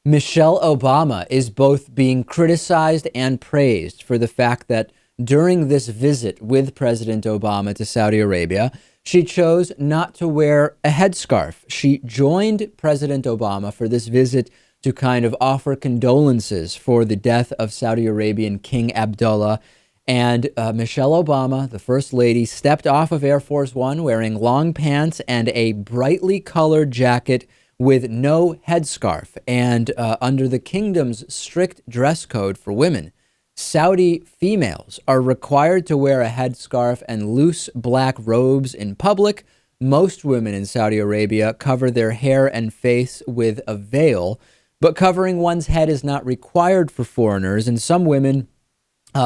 Michelle Obama is both being criticized and praised for the fact that during this visit with President Obama to Saudi Arabia, she chose not to wear a headscarf. She joined President Obama for this visit to kind of offer condolences for the death of Saudi Arabian King Abdullah. And Michelle Obama, the First Lady, stepped off of Air Force One wearing long pants and a brightly colored jacket with no headscarf. And under the kingdom's strict dress code for women, Saudi females are required to wear a headscarf and loose black robes in public. Most women in Saudi Arabia cover their hair and face with a veil, but covering one's head is not required for foreigners, and some women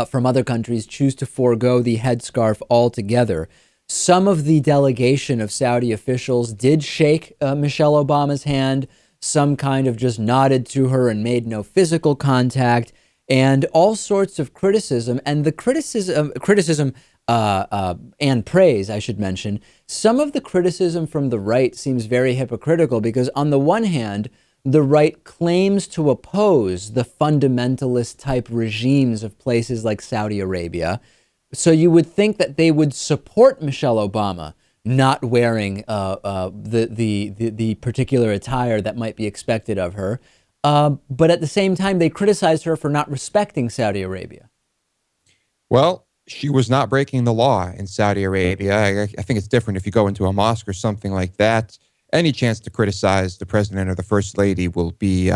from other countries choose to forego the headscarf altogether. Some of the delegation of Saudi officials did shake Michelle Obama's hand. Some kind of just nodded to her and made no physical contact, and all sorts of criticism. And the criticism and praise, I should mention, some of the criticism from the right seems very hypocritical because on the one hand, the right claims to oppose the fundamentalist type regimes of places like Saudi Arabia. So you would think that they would support Michelle Obama not wearing the particular attire that might be expected of her. But at the same time, they criticize her for not respecting Saudi Arabia. Well, she was not breaking the law in Saudi Arabia. I think it's different if you go into a mosque or something like that. Any chance to criticize the president or the first lady will be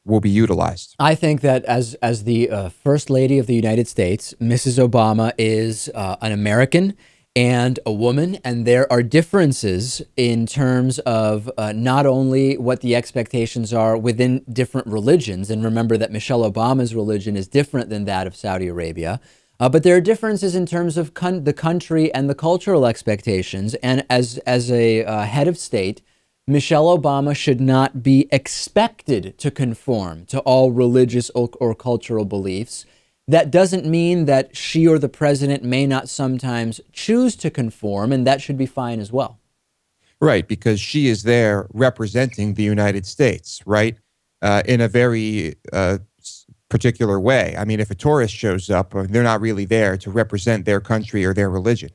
utilized. I think that as the First Lady of the United States, Mrs. Obama is an American and a woman, and there are differences in terms of not only what the expectations are within different religions, and remember that Michelle Obama's religion is different than that of Saudi Arabia, but there are differences in terms of the country and the cultural expectations, and as a head of state, Michelle Obama should not be expected to conform to all religious or cultural beliefs. That doesn't mean that she or the president may not sometimes choose to conform, and that should be fine as well. Right, because she is there representing the United States, right, in a very particular way. I mean, if a tourist shows up, they're not really there to represent their country or their religion.